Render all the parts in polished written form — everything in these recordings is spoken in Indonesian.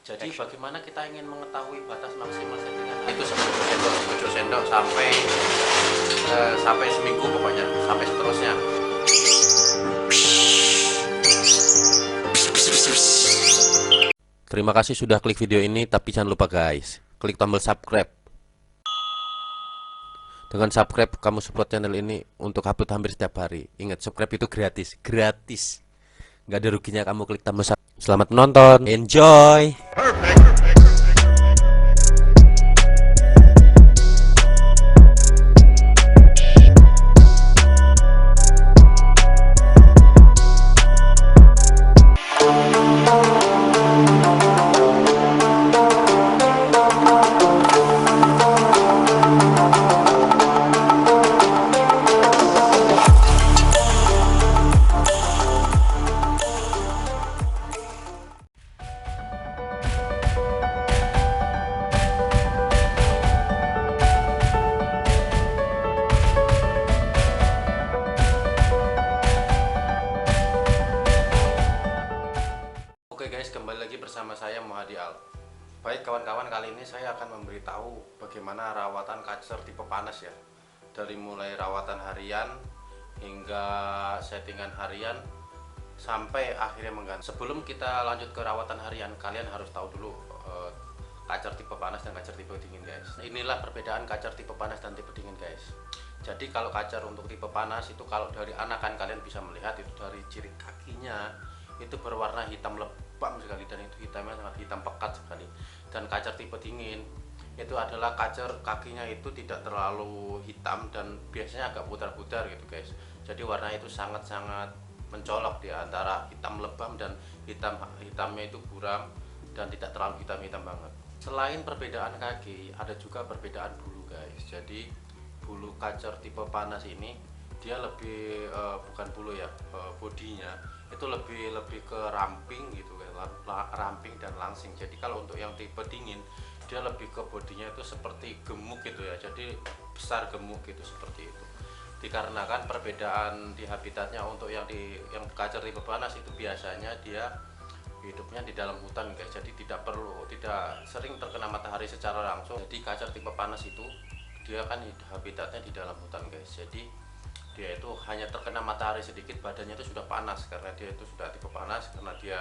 Jadi bagaimana kita ingin mengetahui batas maksimal settingan itu sebujur sendok sampai seminggu, pokoknya sampai seterusnya. Terima kasih sudah klik video ini, tapi jangan lupa guys, klik tombol subscribe. Dengan subscribe kamu support channel ini untuk upload hampir setiap hari. Ingat, subscribe itu gratis, nggak ada ruginya kamu klik tombol subscribe. Selamat menonton, enjoy. Oke guys, kembali lagi bersama saya Muhadi Al. Baik kawan-kawan, kali ini saya akan memberitahu bagaimana rawatan kacer tipe panas ya. Dari mulai rawatan harian hingga settingan harian sampai akhirnya mengganti. Sebelum kita lanjut ke rawatan harian, kalian harus tahu dulu kacer tipe panas dan kacer tipe dingin guys. Inilah perbedaan kacer tipe panas dan tipe dingin guys. Jadi kalau kacer untuk tipe panas itu, kalau dari anakan kalian bisa melihat itu dari ciri kakinya itu berwarna hitam lebam sekali, dan itu hitamnya sangat hitam pekat sekali. Dan kacer tipe dingin itu adalah kacer kakinya itu tidak terlalu hitam dan biasanya agak pudar-pudar gitu guys. Jadi warna itu sangat-sangat mencolok di antara hitam lebam dan hitamnya itu buram dan tidak terlalu hitam-hitam banget. Selain perbedaan kaki, ada juga perbedaan bulu guys. Jadi bulu kacer tipe panas ini dia lebih bukan bulu ya, bodinya itu lebih ke ramping gitu kan, ramping dan langsing. Jadi kalau untuk yang tipe dingin dia lebih ke bodinya itu seperti gemuk gitu ya, jadi besar gemuk gitu seperti itu. Dikarenakan perbedaan di habitatnya, untuk yang kacer tipe panas itu biasanya dia hidupnya di dalam hutan guys, jadi tidak sering terkena matahari secara langsung. Jadi kacer tipe panas itu dia kan habitatnya di dalam hutan guys, jadi dia itu hanya terkena matahari sedikit badannya itu sudah panas, karena dia itu sudah tipe panas karena dia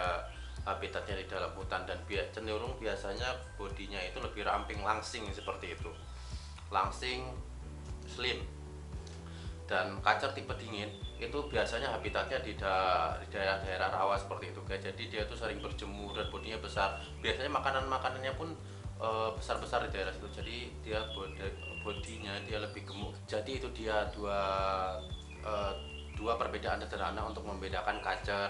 habitatnya di dalam hutan. Dan cenderung biasanya bodinya itu lebih ramping langsing seperti itu, langsing slim. Dan kacer tipe dingin itu biasanya habitatnya di daerah-daerah rawa seperti itu guys, jadi dia itu sering berjemur dan bodinya besar. Biasanya makanannya pun besar-besar di daerah situ, jadi dia bodinya dia lebih gemuk. Jadi itu dia dua perbedaan sederhana untuk membedakan kacer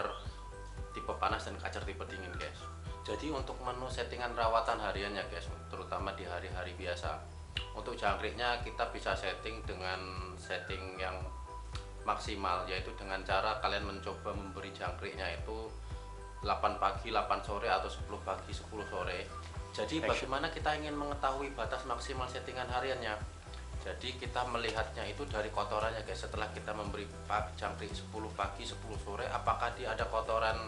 tipe panas dan kacer tipe dingin guys. Jadi untuk menu settingan rawatan hariannya guys, terutama di hari-hari biasa, untuk jangkriknya kita bisa setting dengan setting yang maksimal, yaitu dengan cara kalian mencoba memberi jangkriknya itu 8 pagi 8 sore atau 10 pagi 10 sore. Jadi bagaimana kita ingin mengetahui batas maksimal settingan hariannya? Jadi kita melihatnya itu dari kotorannya guys. Setelah kita memberi jangkrik 10 pagi 10 sore, apakah dia ada kotoran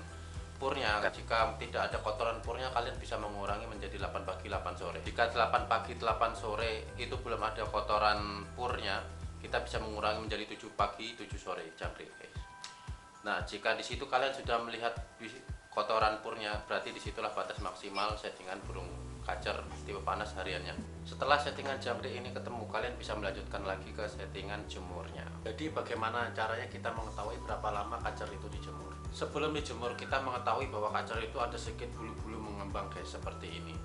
purnya? Jika tidak ada kotoran purnya, kalian bisa mengurangi menjadi 8 pagi 8 sore. Jika 8 pagi 8 sore itu belum ada kotoran purnya, kita bisa mengurangi menjadi 7 pagi 7 sore jangkrik guys. Nah, jika di situ kalian sudah melihat kotoran purnya, berarti disitulah batas maksimal settingan burung kacer tipe panas hariannya. Setelah settingan jangkrik ini ketemu, kalian bisa melanjutkan lagi ke settingan jemurnya. Jadi bagaimana caranya kita mengetahui berapa lama kacer itu dijemur? Sebelum dijemur, kita mengetahui bahwa kacer itu ada sedikit bulu-bulu mengembang guys, seperti ini.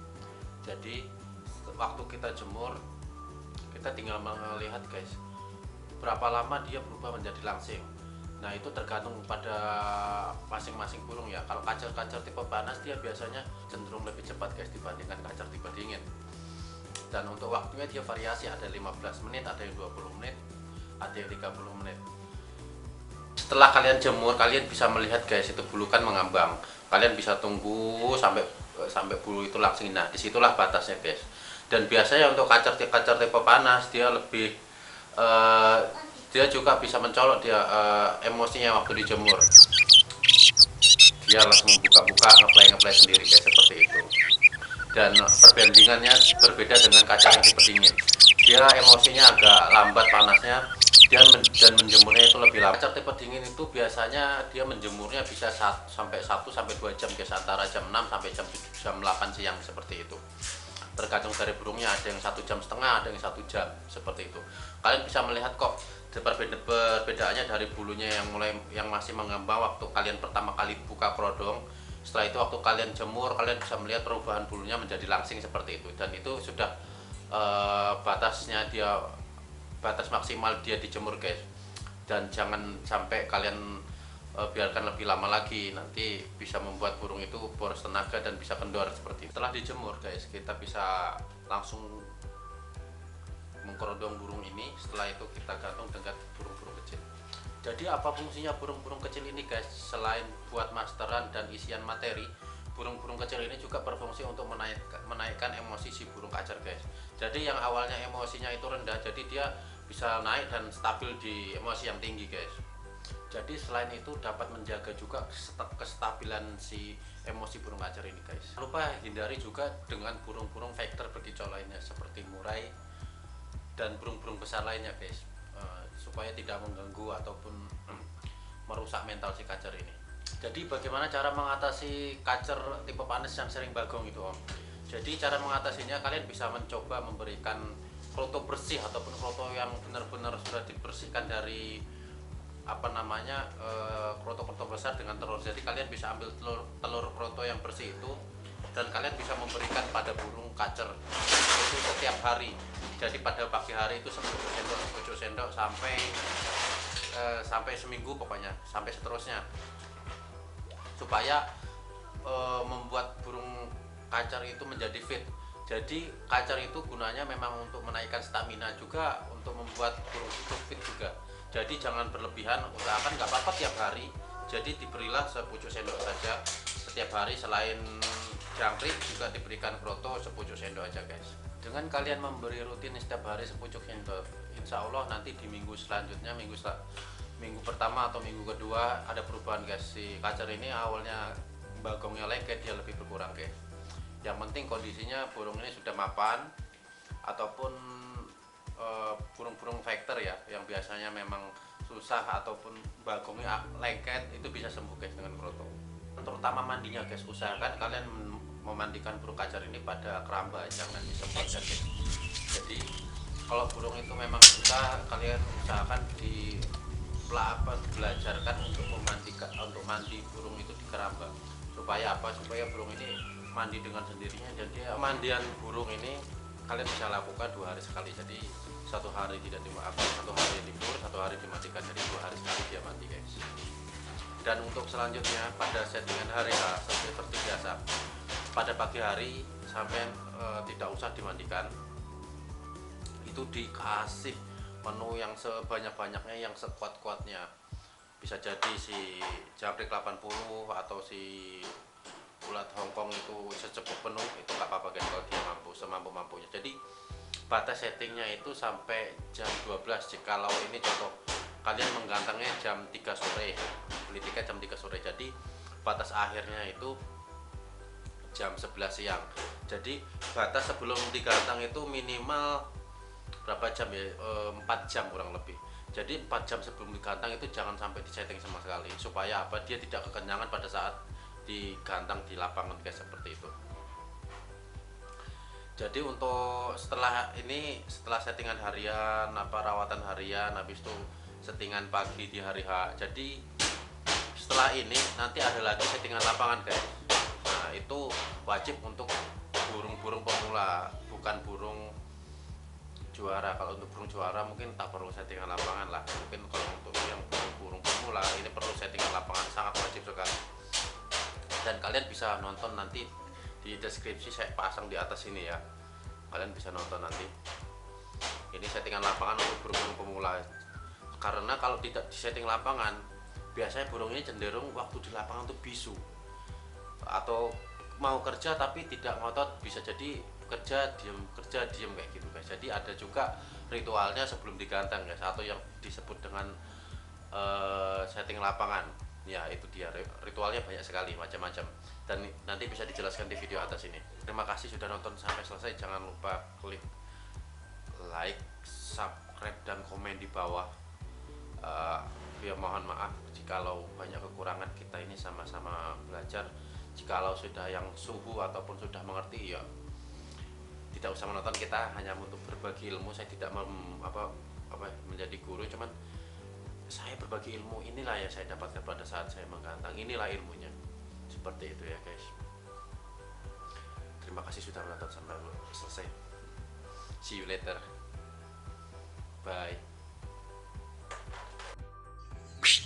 Jadi waktu kita jemur, kita tinggal melihat guys berapa lama dia berubah menjadi langsing. Nah, itu tergantung pada masing-masing burung ya. Kalau kacer-kacer tipe panas dia biasanya cenderung lebih cepat guys dibandingkan kacer tipe dingin. Dan untuk waktunya dia variasi, ada 15 menit, ada yang 20 menit, ada yang 30 menit. Setelah kalian jemur, kalian bisa melihat guys itu bulu kan mengambang. Kalian bisa tunggu sampai bulu itu langsing. Nah, disitulah batasnya guys. Dan biasanya untuk kacer tipe panas dia lebih dia juga bisa mencolok dia emosinya waktu dijemur. Dia langsung buka-buka, ngeplay sendiri guys, seperti itu. dan perbandingannya berbeda dengan kaca yang tipe dingin. Dia emosinya agak lambat panasnya, dan menjemurnya itu lebih lama. Kaca tipe dingin itu biasanya dia menjemurnya bisa sampai 1 sampai 2 jam guys, antara jam 6 sampai jam 8 siang seperti itu. Tergantung dari burungnya, ada yang 1,5 jam, ada yang 1 jam seperti itu. Kalian bisa melihat kok perbedaannya dari bulunya yang masih mengembang waktu kalian pertama kali buka kerodong. Setelah itu waktu kalian jemur, kalian bisa melihat perubahan bulunya menjadi langsing seperti itu, dan itu sudah batas maksimal dia dijemur guys. Dan jangan sampai kalian biarkan lebih lama lagi, nanti bisa membuat burung itu boros tenaga dan bisa kendor seperti itu. Setelah dijemur guys, kita bisa langsung mengkerodong burung ini. Setelah itu kita gantung dengan burung-burung kecil. Jadi apa fungsinya burung-burung kecil ini guys? Selain buat masteran dan isian materi, burung-burung kecil ini juga berfungsi untuk menaikkan emosi si burung kacer guys. Jadi yang awalnya emosinya itu rendah, jadi dia bisa naik dan stabil di emosi yang tinggi guys. Jadi selain itu dapat menjaga juga kestabilan si emosi burung kacer ini guys. Jangan lupa hindari juga dengan burung-burung vector berkicau lainnya seperti murai dan burung-burung besar lainnya guys, supaya tidak mengganggu ataupun merusak mental si kacer ini. Jadi bagaimana cara mengatasi kacer tipe panas yang sering bagong itu om? Jadi cara mengatasinya, kalian bisa mencoba memberikan kroto bersih ataupun kroto yang benar-benar sudah dibersihkan dari kroto-kroto besar dengan telur. Jadi kalian bisa ambil telur kroto yang bersih itu, dan kalian bisa memberikan pada burung kacer itu setiap hari. Jadi pada pagi hari itu 10 sendok sampai seminggu, pokoknya sampai seterusnya, supaya membuat burung kacer itu menjadi fit. Jadi kacer itu gunanya memang untuk menaikkan stamina, juga untuk membuat burung itu fit juga. Jadi jangan berlebihan, usahakan nggak apa-apa tiap hari. Jadi diberilah sepucuk sendok saja setiap hari. Selain jangkrik juga diberikan kroto sepucuk sendok aja guys. Dengan kalian memberi rutin setiap hari sepucuk sendok, insya Allah nanti di minggu selanjutnya, minggu pertama atau minggu kedua ada perubahan guys. Si kacer ini awalnya bagongnya lengket, dia lebih berkurang guys. Yang penting kondisinya burung ini sudah mapan, ataupun burung-burung vector ya, yang biasanya memang susah ataupun bagongnya lengket, itu bisa sembuh guys dengan kroto. Terutama mandinya guys, usahakan kalian memandikan burung kacer ini pada keramba, jangan disemprot guys. Jadi kalau burung itu memang susah, kalian usahakan belajarkan untuk mandi burung itu di keramba. Supaya apa? Supaya burung ini mandi dengan sendirinya. Jadi mandian burung ini kalian bisa lakukan 2 hari sekali. Jadi 1 hari tidak dimaafkan, 1 hari libur, 1 hari dimandikan. Jadi 2 hari sekali dia mandi guys. Dan untuk selanjutnya pada settingan hari seperti biasa, pada pagi hari sampai tidak usah dimandikan, itu dikasih menu yang sebanyak-banyaknya, yang sekuat-kuatnya. Bisa jadi si jangkrik 80 atau si ulat Hongkong itu secukup penuh, itu nggak apa-apa guys kalau dia semampu-mampunya. Jadi batas settingnya itu sampai jam 12. Jikalau ini contoh kalian menggantangnya jam 3 sore, beli tiket jam 3 sore, jadi batas akhirnya itu jam 11 siang. Jadi batas sebelum digantang itu minimal berapa jam ya, 4 jam kurang lebih. Jadi 4 jam sebelum digantang itu jangan sampai disetting sama sekali, supaya apa, dia tidak kekenyangan pada saat digantang di lapangan guys, seperti itu. Jadi untuk setelah settingan harian, rawatan harian, habis itu settingan pagi di hari H. Jadi setelah ini nanti ada lagi settingan lapangan guys. Nah itu wajib untuk burung-burung pemula, bukan burung juara. Kalau untuk burung juara mungkin tak perlu settingan lapangan lah. Mungkin kalau untuk yang burung pemula ini perlu settingan lapangan, sangat wajib sekali. Dan kalian bisa nonton nanti di deskripsi, saya pasang di atas ini ya, kalian bisa nonton nanti. Ini settingan lapangan untuk burung-burung pemula. Karena kalau tidak di setting lapangan, biasanya burung ini cenderung waktu di lapangan tuh bisu, atau mau kerja tapi tidak ngotot, bisa jadi kerja diem kayak gitu guys. Jadi ada juga ritualnya sebelum digantang guys, atau yang disebut dengan setting lapangan. Ya itu dia, ritualnya banyak sekali, macam-macam. dan nanti bisa dijelaskan di video atas ini. Terima kasih sudah nonton sampai selesai. Jangan lupa klik like, subscribe, dan komen di bawah. Ya mohon maaf jikalau banyak kekurangan, kita ini sama-sama belajar. Jikalau sudah yang suhu ataupun sudah mengerti, ya tidak usah menonton. Kita hanya untuk berbagi ilmu. Saya tidak menjadi guru, cuman saya berbagi ilmu. Inilah yang saya dapatkan pada saat saya menggantang. Inilah ilmunya. Seperti itu ya guys. Terima kasih sudah menonton sampai selesai. See you later. Bye. Shh.